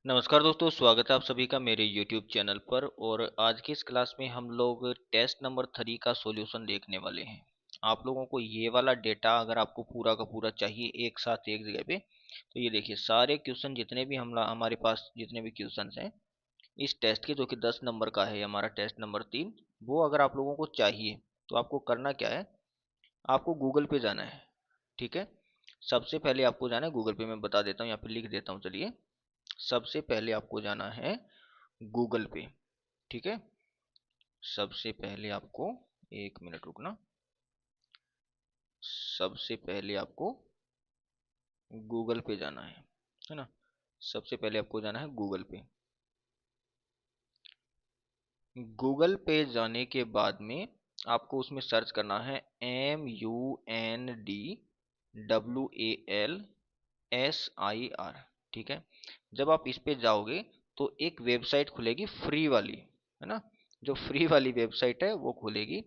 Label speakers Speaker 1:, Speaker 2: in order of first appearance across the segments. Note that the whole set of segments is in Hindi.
Speaker 1: नमस्कार दोस्तों, स्वागत है आप सभी का मेरे YouTube चैनल पर। और आज की इस क्लास में हम लोग टेस्ट नंबर 3 का सॉल्यूशन देखने वाले हैं। आप लोगों को ये वाला डेटा अगर आपको पूरा का पूरा चाहिए एक साथ एक जगह पे, तो ये देखिए सारे क्वेश्चन जितने भी हम हमारे पास जितने भी क्वेश्चन हैं इस टेस्ट के, जो कि 10 नंबर का है हमारा टेस्ट नंबर 3, वो अगर आप लोगों को चाहिए तो आपको करना क्या है, आपको गूगल पे जाना है। ठीक है, सबसे पहले आपको जाना है गूगल पे। मैं बता देता हूँ, यहाँ पे लिख देता हूँ। चलिए, सबसे पहले आपको जाना है गूगल पे। ठीक है, सबसे पहले आपको, एक मिनट रुकना, सबसे पहले आपको गूगल पे जाना है ना। सबसे पहले आपको जाना है गूगल पे। गूगल पे जाने के बाद में आपको उसमें सर्च करना है MUNDWALSIR। ठीक है, जब आप इस पे जाओगे तो एक वेबसाइट खुलेगी फ्री वाली, है ना। जो फ्री वाली वेबसाइट है वो खुलेगी,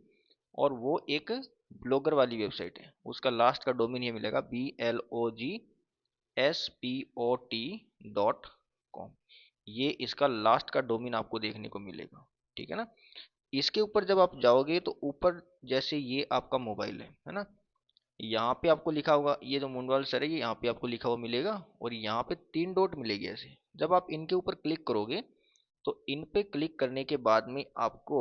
Speaker 1: और वो एक ब्लॉगर वाली वेबसाइट है। उसका लास्ट का डोमेन ये मिलेगा BLOGSPOT.com। ये इसका लास्ट का डोमेन आपको देखने को मिलेगा। ठीक है ना। इसके ऊपर जब आप जाओगे तो ऊपर, जैसे ये आपका मोबाइल है ना, यहाँ पे आपको लिखा होगा, ये जो मोबाइल सर है ये यहाँ पे आपको लिखा हुआ मिलेगा, और यहाँ पे 3 डॉट मिलेगी ऐसे। जब आप इनके ऊपर क्लिक करोगे तो इन पे क्लिक करने के बाद में आपको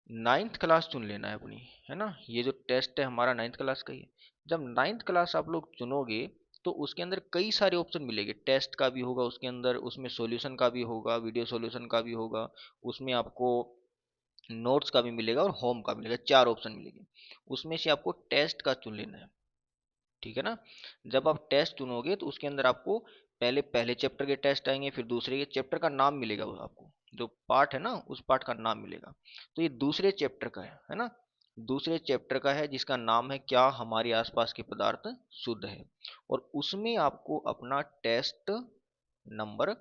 Speaker 1: नाइन्थ क्लास चुन लेना है अपनी, है ना। ये जो टेस्ट है हमारा नाइन्थ क्लास का ही है। जब नाइन्थ क्लास आप लोग चुनोगे तो उसके अंदर कई सारे ऑप्शन मिलेंगे। टेस्ट का भी होगा उसके अंदर, उसमें सॉल्यूशन का भी होगा, वीडियो सॉल्यूशन का भी होगा, उसमें आपको नोट्स का भी मिलेगा और होम का मिलेगा। 4 ऑप्शन मिलेंगे, उसमें से आपको टेस्ट का चुन लेना है। ठीक है ना। जब आप टेस्ट चुनोगे तो उसके अंदर आपको पहले पहले चैप्टर के टेस्ट आएंगे, फिर दूसरे के चैप्टर का नाम मिलेगा, वो आपको जो पार्ट है ना उस पार्ट का नाम मिलेगा। तो ये दूसरे चैप्टर का है ना। दूसरे चैप्टर का है जिसका नाम है क्या हमारे आसपास के पदार्थ शुद्ध है। और उसमें आपको अपना टेस्ट नंबर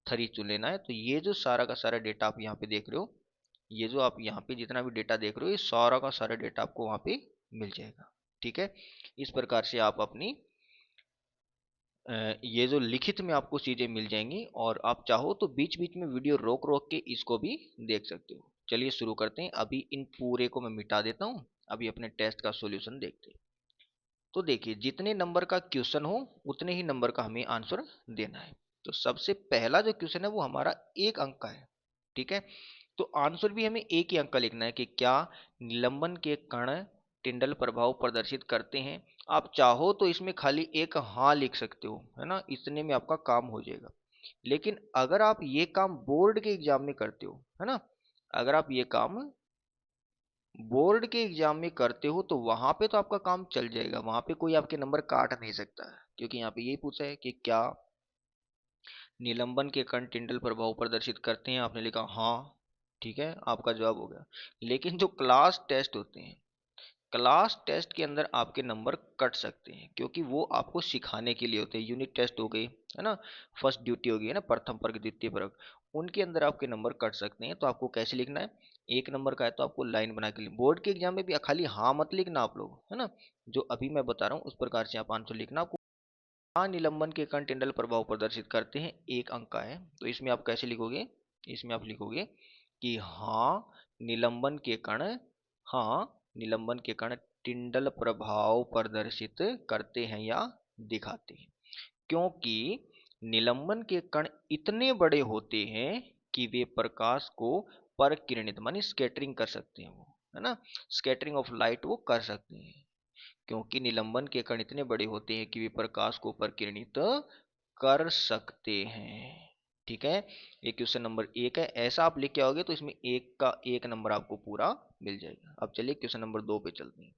Speaker 1: 3 चुन लेना है। तो ये जो सारा का सारा डेटा आप यहाँ पे देख रहे हो, ये जो आप यहाँ पे जितना भी डेटा देख रहे हो, ये सारा का सारा डेटा आपको वहाँ पे मिल जाएगा। ठीक है, इस प्रकार से आप अपनी ये जो लिखित में आपको चीज़ें मिल जाएंगी, और आप चाहो तो बीच बीच में वीडियो रोक रोक के इसको भी देख सकते हो। चलिए शुरू करते हैं। अभी इन पूरे को मैं मिटा देता हूँ, अभी अपने टेस्ट का सॉल्यूशन देखते हैं। तो देखिए, जितने नंबर का क्वेश्चन हो उतने ही नंबर का हमें आंसर देना है। तो सबसे पहला जो क्वेश्चन है वो हमारा 1 अंक का है। ठीक है, तो आंसर भी हमें एक ही अंक का लिखना है कि क्या निलंबन के कण टिंडल प्रभाव प्रदर्शित करते हैं। आप चाहो तो इसमें खाली एक हाँ लिख सकते हो, है ना, इतने में आपका काम हो जाएगा। लेकिन अगर आप ये काम बोर्ड के एग्जाम में करते हो, है ना, अगर आप ये काम बोर्ड के एग्जाम में करते हो तो वहां पे तो आपका काम चल जाएगा, वहां पे कोई आपके नंबर काट नहीं सकता है, क्योंकि यहाँ पे यही पूछा है कि क्या निलंबन के कण टिंडल प्रभाव प्रदर्शित करते हैं। आपने लिखा हाँ, ठीक है, आपका जवाब हो गया। लेकिन जो क्लास टेस्ट होते हैं, क्लास टेस्ट के अंदर आपके नंबर कट सकते हैं, क्योंकि वो आपको सिखाने के लिए होते हैं। यूनिट टेस्ट हो गई, है ना, फर्स्ट ड्यूटी हो गई, है ना, प्रथम वर्ग द्वितीय वर्ग, उनके अंदर आपके नंबर कट सकते हैं। तो आपको कैसे लिखना है, 1 नंबर का है तो आपको लाइन बना के बोर्ड के एग्जाम में भी खाली हाँ मत लिखना आप लोग, है ना। जो अभी मैं बता रहा हूँ उस प्रकार से आप आंसर लिखना। आपको हाँ निलंबन के कण टिंडल प्रभाव प्रदर्शित करते हैं, 1 अंक का है। तो इसमें आप कैसे लिखोगे, इसमें आप लिखोगे कि हाँ निलंबन के कण, हाँ निलंबन के कण टिंडल प्रभाव प्रदर्शित करते हैं या दिखाते हैं, क्योंकि निलंबन के कण इतने बड़े होते हैं कि वे प्रकाश को परकिरणित मानी स्कैटरिंग कर सकते हैं, वो, है ना, स्कैटरिंग ऑफ लाइट वो कर सकते हैं, क्योंकि निलंबन के कण इतने बड़े होते हैं कि वे प्रकाश को परकिरणित कर सकते हैं। ठीक है, ये क्वेश्चन नंबर 1 है। ऐसा आप लिख के आओगे तो इसमें एक का 1 नंबर आपको पूरा मिल जाएगा। अब चलिए क्वेश्चन नंबर 2 पे चलते हैं।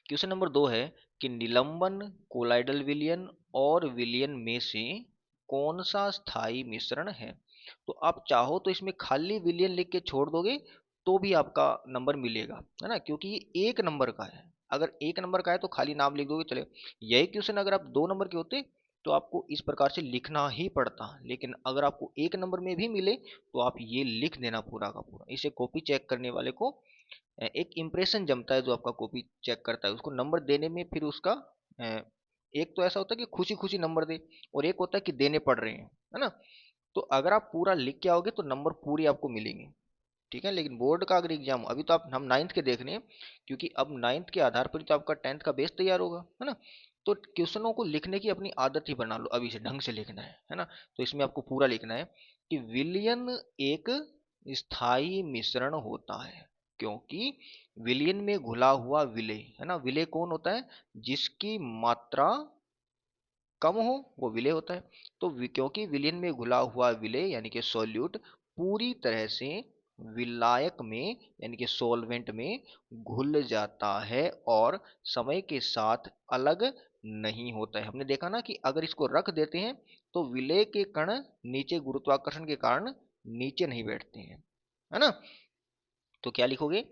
Speaker 1: क्वेश्चन नंबर 2 है कि निलंबन, कोलाइडल विलयन और विलयन में से कौन सा स्थायी मिश्रण है। तो आप चाहो तो इसमें खाली विलयन लिख के छोड़ दोगे तो भी आपका नंबर मिलेगा, है ना, क्योंकि ये 1 नंबर का है। अगर 1 नंबर का है तो खाली नाम लिख दोगे चले। यही क्वेश्चन अगर आप 2 नंबर के होते तो आपको इस प्रकार से लिखना ही पड़ता, लेकिन अगर आपको 1 नंबर में भी मिले तो आप ये लिख देना पूरा का पूरा। इसे कॉपी चेक करने वाले को एक इम्प्रेशन जमता है, जो आपका कॉपी चेक करता है उसको नंबर देने में फिर उसका एक तो ऐसा होता है कि खुशी खुशी नंबर दे, और एक होता है कि देने पड़ रहे हैं, है ना। तो अगर आप पूरा लिख के आओगे तो नंबर पूरी आपको मिलेंगे, ठीक है। लेकिन बोर्ड का अगर एग्जाम, अभी तो आप हम नाइन्थ के देख रहे हैं, क्योंकि अब नाइन्थ के आधार पर ही तो आपका टेंथ का बेस तैयार होगा, है ना। तो क्वेश्चनों को लिखने की अपनी आदत ही बना लो, अभी से ढंग से लिखना है ना। तो इसमें आपको पूरा लिखना है कि विलयन एक स्थायी मिश्रण होता है, क्योंकि विलयन में घुला हुआ विलेय, है ना। विलेय कौन होता है? जिसकी मात्रा कम हो वो विलेय होता है। तो क्योंकि विलयन में घुला हुआ विलेय यानी कि सॉल्यूट पूरी तरह से विलायक में यानी कि सॉल्वेंट में घुल जाता है और समय के साथ अलग नहीं होता है। हमने देखा ना कि अगर इसको रख देते हैं तो विलेय के कण नीचे गुरुत्वाकर्षण के कारण नीचे नहीं बैठते हैं, है ना। तो क्या लिखोगे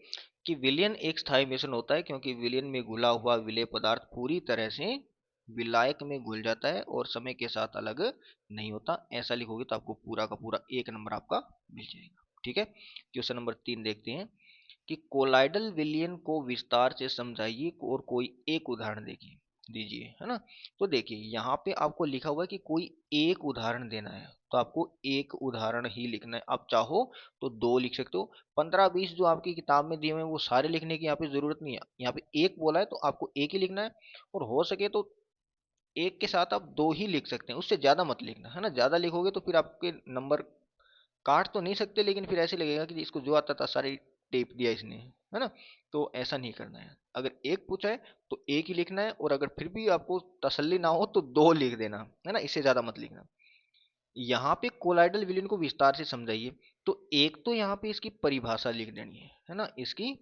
Speaker 1: कि विलयन एक स्थायी मिश्रण होता है क्योंकि विलयन में घुला हुआ विलेय पदार्थ पूरी तरह से विलायक में घुल जाता है और समय के साथ अलग नहीं होता। ऐसा लिखोगे तो आपको पूरा का पूरा एक नंबर आपका मिल जाएगा, ठीक है। क्वेश्चन नंबर 3 देखते हैं कि कोलाइडल विलयन को विस्तार से समझाइए और कोई एक उदाहरण देखिए दीजिए, है ना। तो देखिए यहाँ पे आपको लिखा हुआ है कि कोई एक उदाहरण देना है, तो आपको एक उदाहरण ही लिखना है। आप चाहो तो दो लिख सकते हो, 15-20 जो आपकी किताब में दिए हुए हैं वो सारे लिखने की यहाँ पे जरूरत नहीं है। यहाँ पे एक बोला है तो आपको एक ही लिखना है, और हो सके तो एक के साथ आप दो ही लिख सकते हैं, उससे ज्यादा मत लिखना, है ना। ज्यादा लिखोगे तो फिर आपके नंबर काट तो नहीं सकते, लेकिन फिर ऐसे लगेगा कि इसको जो आता था सारी टेप दिया इसने, है ना। तो ऐसा नहीं करना है। अगर एक पूछा है तो एक ही लिखना है, और अगर फिर भी आपको तसल्ली ना हो तो दो लिख देना, है ना, इससे ज्यादा मत लिखना। यहाँ पे कोलाइडल विलयन को विस्तार से समझाइए, तो एक तो यहाँ पे इसकी परिभाषा लिख देनी है ना, इसकी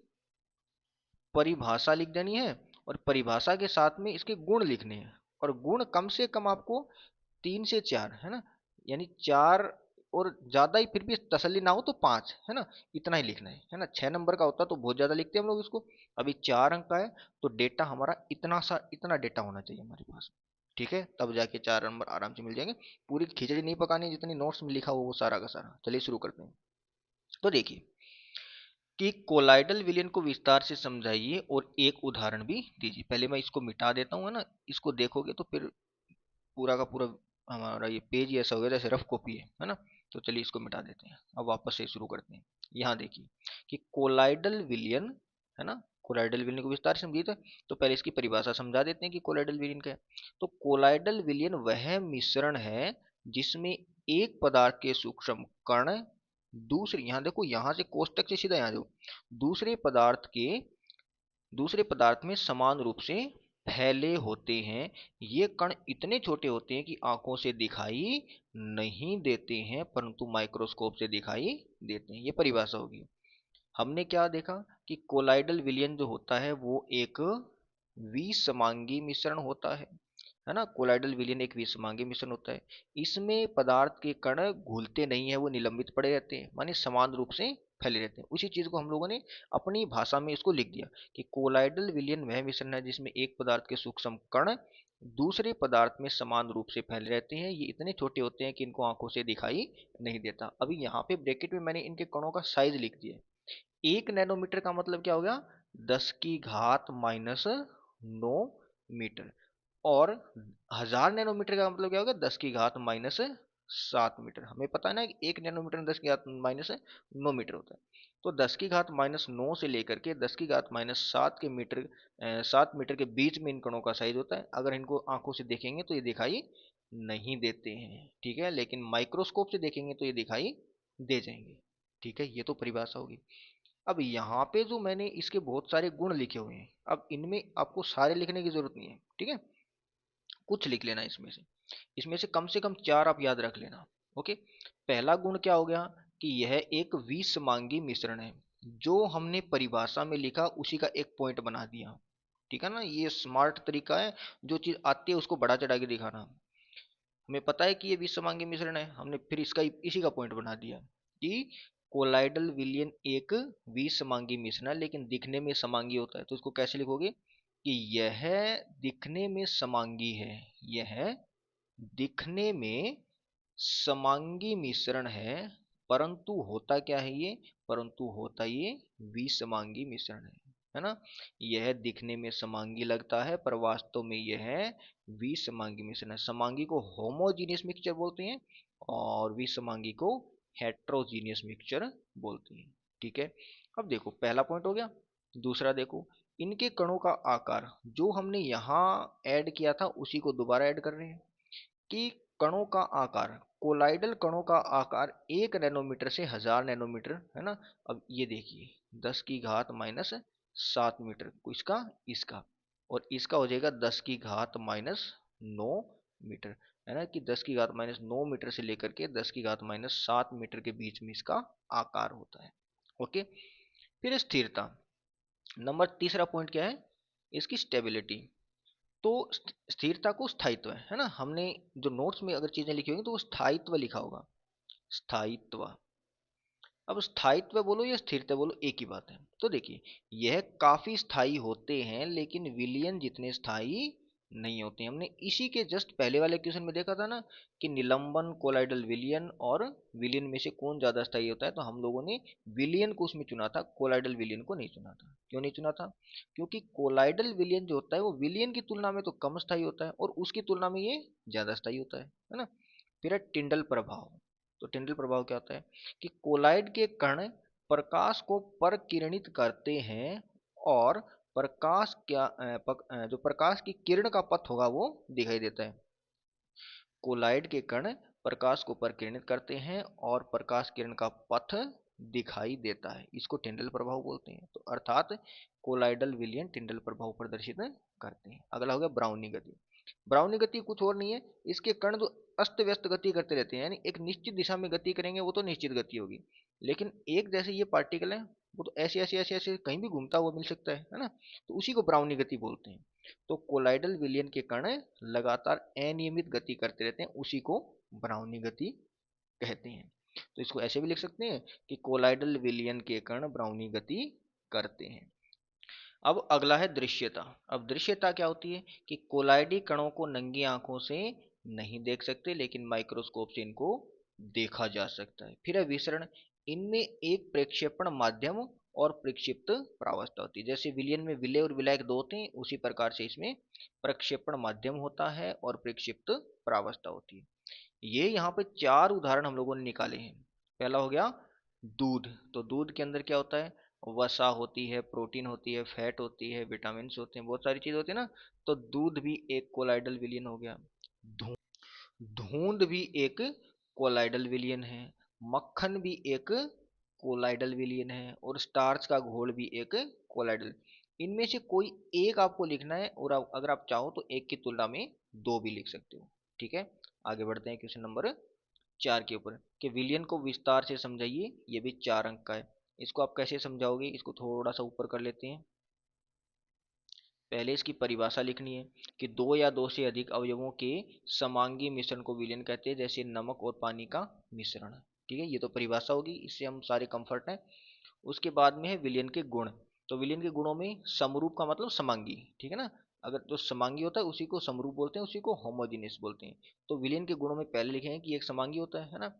Speaker 1: परिभाषा लिख देनी है, और परिभाषा के साथ में इसके गुण लिखने हैं, और गुण कम से कम आपको 3 से 4, है ना, यानी 4, और ज्यादा ही फिर भी तसल्ली ना हो तो 5, है ना, इतना ही लिखना है ना। 6 नंबर का होता तो बहुत ज्यादा लिखते हैं हम लोग इसको। अभी 4 अंक का है तो डेटा हमारा इतना डेटा होना चाहिए हमारे पास, ठीक है, तब जाके 4 नंबर आराम से मिल जाएंगे। पूरी खिचड़ी नहीं पकानी, जितनी नोट्स में लिखा हो वो सारा का सारा। चलिए शुरू करते हैं। तो देखिए कि कोलाइडल विलयन को विस्तार से समझाइए और एक उदाहरण भी दीजिए। पहले मैं इसको मिटा देता हूँ, है ना। इसको देखोगे तो फिर पूरा का पूरा हमारा ये पेज ही ऐसा हो गया जैसे रफ कॉपी है ना। तो चलिए इसको मिटा देते हैं, अब वापस से शुरू करते हैं। यहाँ देखिए कि कोलाइडल विलयन, है ना, कोलाइडल विलयन को विस्तार से समझिए। तो पहले इसकी परिभाषा समझा देते हैं कि कोलाइडल विलयन क्या है। तो कोलाइडल विलयन वह मिश्रण है जिसमें एक पदार्थ के सूक्ष्म कण दूसरे, यहाँ देखो यहाँ से कोष्टक से सीधा यहाँ जाओ, दूसरे पदार्थ के दूसरे पदार्थ में समान रूप से फैले होते हैं। ये कण इतने छोटे होते हैं कि आंखों से दिखाई नहीं देते हैं, परंतु माइक्रोस्कोप से दिखाई देते हैं। ये परिभाषा होगी। हमने क्या देखा कि कोलाइडल विलयन जो होता है वो एक विसमांगी मिश्रण होता है ना। कोलाइडल विलयन एक विसमांगी मिश्रण होता है। इसमें पदार्थ के कण घुलते नहीं है, वो निलंबित पड़े रहते हैं, माने समान रूप से फैले रहते हैं। उसी चीज को हम लोगों ने अपनी भाषा में इसको लिख दिया कि कोलाइडल विलयन वह मिश्रण है जिसमें एक पदार्थ के सूक्ष्म कण दूसरे पदार्थ में समान रूप से फैले रहते हैं। ये इतने छोटे होते हैं कि इनको आंखों से दिखाई नहीं देता। अभी यहाँ पे ब्रैकेट में मैंने इनके कणों का साइज लिख दिया है। 1 नैनोमीटर का मतलब क्या हो गया? 10⁻⁹ और 1000 नैनोमीटर का मतलब क्या होगा? 10⁻⁷मीटर। हमें पता है ना कि 1 नैनोमीटर में 10⁻⁹ होता है। तो 10⁻⁹ से लेकर के 10⁻⁷ के मीटर 7 मीटर के बीच में इन कणों का साइज होता है। अगर इनको आंखों से देखेंगे तो ये दिखाई नहीं देते हैं, ठीक है, लेकिन माइक्रोस्कोप से देखेंगे तो ये दिखाई दे जाएंगे, ठीक है। ये तो परिभाषा होगी। अब यहाँ पे जो मैंने इसके बहुत सारे गुण लिखे हुए हैं, अब इनमें आपको सारे लिखने की जरूरत नहीं है, ठीक है, कुछ लिख लेना इसमें से कम 4 आप याद रख लेना। ओके। पहला गुण क्या हो गया कि यह एक विसमांगी मिश्रण है। जो हमने परिभाषा में लिखा उसी का एक पॉइंट बना दिया, ठीक है ना। ये स्मार्ट तरीका है, जो चीज आती है उसको बढ़ा चढ़ा के दिखाना। हमें पता है कि ये विसमांगी मिश्रण है, हमने फिर इसका इसी का पॉइंट बना दिया कि कोलाइडल विलयन एक विसमांगी मिश्रण है लेकिन दिखने में समांगी होता है। तो इसको कैसे लिखोगे कि यह दिखने में समांगी है, यह दिखने में समांगी मिश्रण है, परंतु होता क्या है ये? परंतु होता ये विसमांगी मिश्रण है है ना। यह दिखने में समांगी लगता है पर वास्तव में यह विसमांगी मिश्रण है। समांगी को होमोजीनियस मिक्सचर बोलते हैं और विसमांगी को हेट्रोजीनियस मिक्सचर बोलते हैं। ठीक है, अब देखो पहला पॉइंट हो गया। दूसरा देखो, इनके कणों का आकार जो हमने यहाँ ऐड किया था उसी को दोबारा ऐड कर रहे हैं कि कणों का आकार, कोलाइडल कणों का आकार 1 नैनोमीटर से 1000 नैनोमीटर, है ना। अब ये देखिए 10⁻⁷ मीटर, इसका इसका और इसका हो जाएगा 10⁻⁹मीटर, है ना, कि 10⁻⁹मीटर से लेकर के 10⁻⁷मीटर के बीच में इसका आकार होता है। ओके, फिर स्थिरता। नंबर तीसरा पॉइंट क्या है, इसकी स्टेबिलिटी। तो स्थिरता को स्थायित्व है ना, हमने जो नोट्स में अगर चीजें लिखी होंगी तो वो स्थायित्व लिखा होगा, स्थायित्व। अब स्थायित्व बोलो या स्थिरता बोलो एक ही बात है। तो देखिए यह काफी स्थायी होते हैं लेकिन विलियन जितने स्थायी नहीं होते हैं। हमने इसी के जस्ट पहले वाले क्वेश्चन में देखा था ना कि निलंबन, कोलाइडल विलियन और विलियन में से कौन ज्यादा स्थायी होता है, तो हम लोगों ने विलियन को उसमें चुना था, कोलाइडल विलियन को नहीं चुना था। क्यों नहीं चुना था? क्योंकि कोलाइडल विलियन जो होता है वो विलियन की तुलना में तो कम स्थायी होता है और उसकी तुलना में ये ज्यादा स्थायी होता है ना। फिर है टिंडल प्रभाव। तो टिंडल प्रभाव क्या होता है कि कोलाइड के कण प्रकाश को परकिरणित करते हैं और प्रकाश जो प्रकाश की किरण का पथ होगा वो दिखाई देता है। कोलाइड के कण प्रकाश को परकिरणित करते हैं और प्रकाश किरण का पथ दिखाई देता है, इसको टिंडल प्रभाव बोलते हैं। तो अर्थात कोलाइडल विलयन टिंडल प्रभाव प्रदर्शित करते हैं। अगला हो गया ब्राउनी गति। ब्राउनी गति कुछ और नहीं है, इसके कण जो अस्त व्यस्त गति करते रहते हैं, यानी एक निश्चित दिशा में गति करेंगे वो तो निश्चित गति होगी, लेकिन एक जैसे ये पार्टिकल है वो तो ऐसे ऐसे ऐसे ऐसे कहीं भी घूमता हुआ मिल सकता है ना। तो उसी को ब्राउनी गति बोलते हैं। तो कोलाइडल विलयन के कण लगातार अनियमित गति करते रहते हैं, उसी को ब्राउनी गति कहते हैं। तो इसको ऐसे भी लिख सकते हैं कि कोलाइडल विलयन के कण ब्राउनी गति करते हैं। अब अगला है दृश्यता। अब दृश्यता क्या होती है कि कोलाइडी कणों को नंगी आंखों से नहीं देख सकते लेकिन माइक्रोस्कोप से इनको देखा जा सकता है। फिर है विसरण। इनमें एक प्रक्षेपण माध्यम और प्रक्षिप्त प्रावस्था होती है। जैसे विलयन में विलय और विलायक दो होते हैं, उसी प्रकार से इसमें प्रक्षेपण माध्यम होता है और प्रक्षिप्त प्रावस्था होती है। ये यहाँ पे 4 उदाहरण हम लोगों ने निकाले हैं। पहला हो गया दूध। तो दूध के अंदर क्या होता है, वसा होती है, प्रोटीन होती है, फैट होती है, विटामिन होते हैं, बहुत सारी चीज होती है ना। तो दूध भी एक कोलाइडल विलियन हो गया। धूंध भी एक कोलाइडल विलियन है। मक्खन भी एक कोलाइडल विलियन है और स्टार्च का घोल भी एक कोलाइडल। इनमें से कोई एक आपको लिखना है और अगर आप चाहो तो एक की तुलना में दो भी लिख सकते हो। ठीक है, आगे बढ़ते हैं क्वेश्चन नंबर 4 के ऊपर कि विलियन को विस्तार से समझाइए। ये भी 4 अंक का है। इसको आप कैसे समझाओगे, इसको थोड़ा सा ऊपर कर लेते हैं। पहले इसकी परिभाषा लिखनी है कि दो या दो से अधिक अवयवों के समांगी मिश्रण को विलयन कहते हैं, जैसे नमक और पानी का मिश्रण। ठीक है, ये तो परिभाषा होगी, इससे हम सारे कंफर्ट हैं। उसके बाद में है विलयन के गुण। तो विलयन के गुणों में समरूप का मतलब समांगी, ठीक है ना। अगर जो समांगी होता है उसी को समरूप बोलते हैं, उसी को होमोजेनियस बोलते हैं। तो विलयन के गुणों में पहले लिखे हैं कि एक समांगी होता है ना।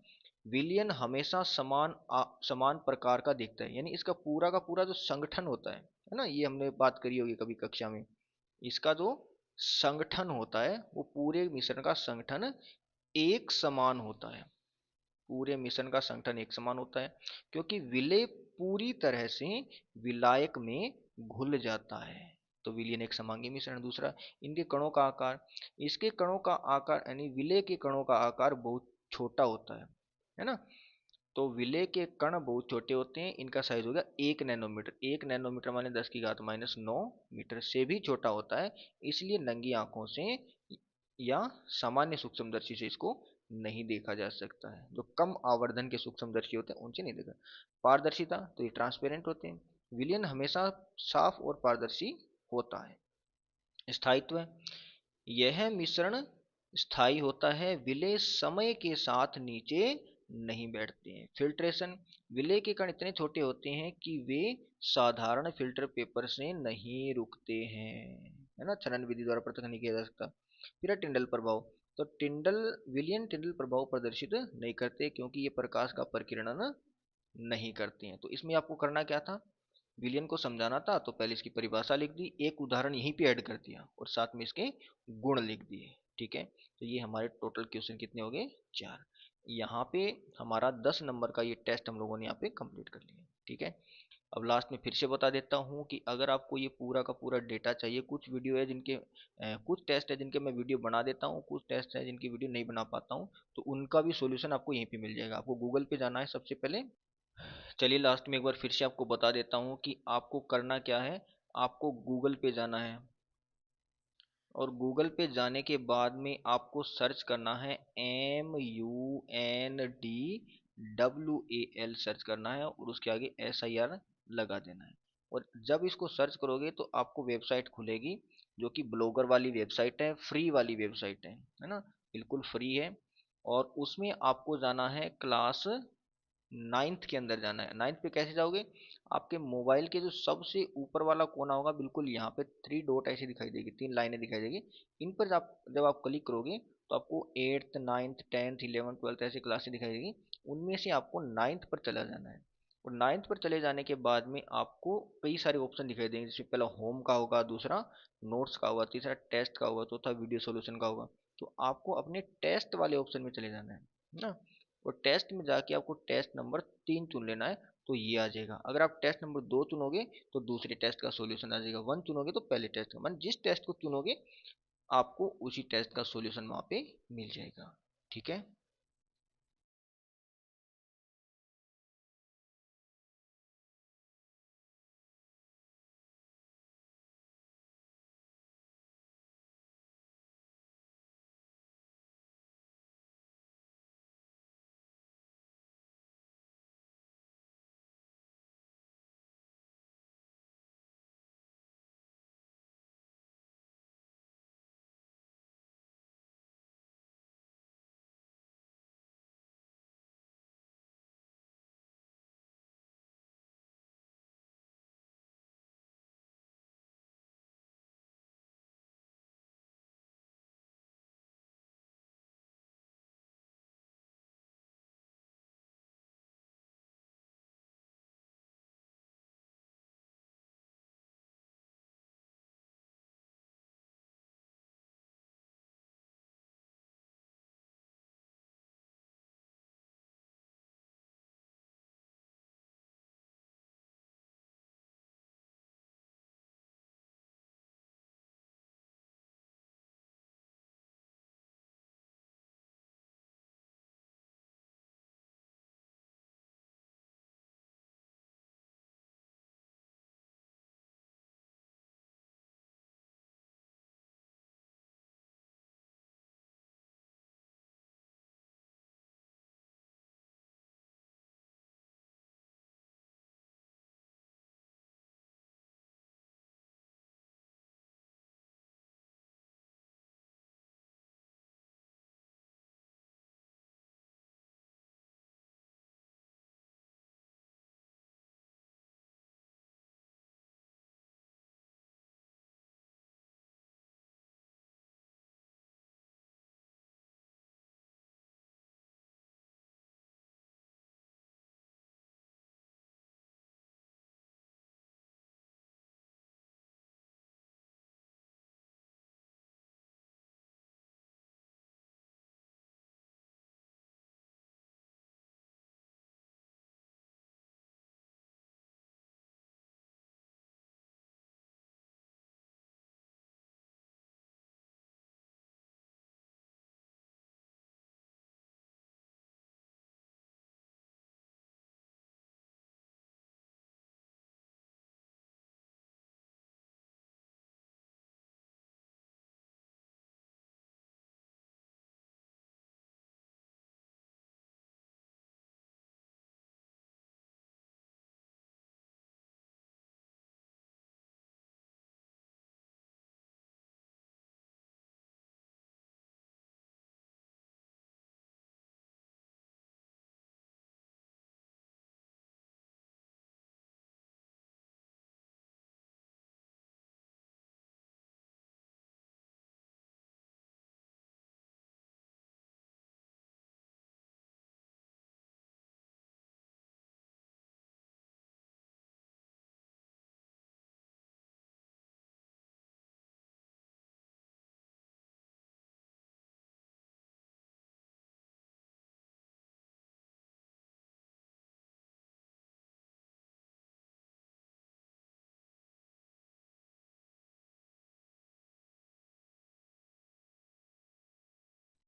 Speaker 1: विलयन हमेशा समान प्रकार का दिखता है, यानी इसका पूरा का पूरा जो संगठन होता है ना, ये हमने बात करी होगी कभी कक्षा में। इसका जो संगठन होता है वो पूरे मिश्रण का संगठन एक समान होता है। पूरे मिश्रण का संगठन एक समान होता है क्योंकि विलय पूरी तरह से विलायक में घुल जाता है। तो विलयन एक समांगी मिश्रण। दूसरा, इनके कणों का आकार। इसके कणों का आकार यानी विलय के कणों का आकार बहुत छोटा होता है ना। तो विलय के कण बहुत छोटे होते हैं, इनका साइज हो गया 1 नैनोमीटर। 1 नैनोमीटर माने 10⁻⁹ से भी छोटा होता है। इसलिए नंगी आंखों से या सामान्य सूक्ष्मदर्शी से इसको नहीं देखा जा सकता है। जो कम आवर्धन के सूक्ष्मदर्शी होते हैं उनसे नहीं देखा। पारदर्शिता, तो ये ट्रांसपेरेंट होते हैं। विलयन हमेशा साफ और पारदर्शी होता है। स्थायित्व, यह मिश्रण स्थायी होता है, विलय समय के साथ नीचे नहीं बैठते हैं। फिल्ट्रेशन, विलय के कण इतने छोटे होते हैं कि वे साधारण फिल्टर पेपर से नहीं रुकते हैं, है ना, छनन विधि द्वारा पृथक नहीं किया जा सकता। फिर है टिंडल प्रभाव। तो विलियन टिंडल प्रभाव प्रदर्शित नहीं करते क्योंकि ये प्रकाश का प्रकीर्णन नहीं करते हैं। तो इसमें आपको करना क्या था, विलियन को समझाना था तो पहले इसकी परिभाषा लिख दी, एक उदाहरण यहीं पे ऐड कर दिया और साथ में इसके गुण लिख दिए। ठीक है, तो ये हमारे टोटल क्वेश्चन कितने हो गए, 4। यहाँ पे हमारा 10 नंबर का ये टेस्ट हम लोगों ने यहाँ पे कंप्लीट कर लिया। ठीक है, अब लास्ट में फिर से बता देता हूँ कि अगर आपको ये पूरा का पूरा डेटा चाहिए, कुछ वीडियो है जिनके कुछ टेस्ट है जिनके मैं वीडियो बना देता हूँ, कुछ टेस्ट है जिनकी वीडियो नहीं बना पाता हूँ, तो उनका भी सॉल्यूशन आपको यहीं पे मिल जाएगा। आपको गूगल पे जाना है सबसे पहले। चलिए लास्ट में एक बार फिर से आपको बता देता हूँ कि आपको करना क्या है। आपको गूगल पे जाना है और गूगल पे जाने के बाद में आपको सर्च करना है MUNDWAL सर्च करना है और उसके आगे SIR लगा देना है। और जब इसको सर्च करोगे तो आपको वेबसाइट खुलेगी जो कि ब्लॉगर वाली वेबसाइट है, फ्री वाली वेबसाइट है ना, बिल्कुल फ्री है। और उसमें आपको जाना है क्लास 9th के अंदर जाना है। 9th पे कैसे जाओगे, आपके मोबाइल के जो सबसे ऊपर वाला कोना होगा, बिल्कुल यहाँ पे 3 डॉट ऐसी दिखाई देगी, 3 लाइनें दिखाई देगी। इन पर जब आप क्लिक करोगे तो आपको 8th 9th 10th 11th 12th ऐसी क्लासें दिखाई देगी। उनमें से आपको 9th पर चला जाना है। और 9th पर चले जाने के बाद में आपको कई सारे ऑप्शन दिखाई देंगे, जिसमें पहला होम का होगा, दूसरा नोट्स का होगा, तीसरा टेस्ट का होगा, चौथा वीडियो सॉल्यूशन का होगा। तो आपको अपने टेस्ट वाले ऑप्शन में चले जाना है ना। और टेस्ट में जाके आपको टेस्ट नंबर 3 चुन लेना है, तो ये आ जाएगा। अगर आप टेस्ट नंबर 2 चुनोगे तो दूसरे टेस्ट का सॉल्यूशन आ जाएगा, 1 चुनोगे तो पहले टेस्ट का, मतलब जिस टेस्ट को चुनोगे आपको उसी टेस्ट का सॉल्यूशन वहाँ पे मिल जाएगा। ठीक है।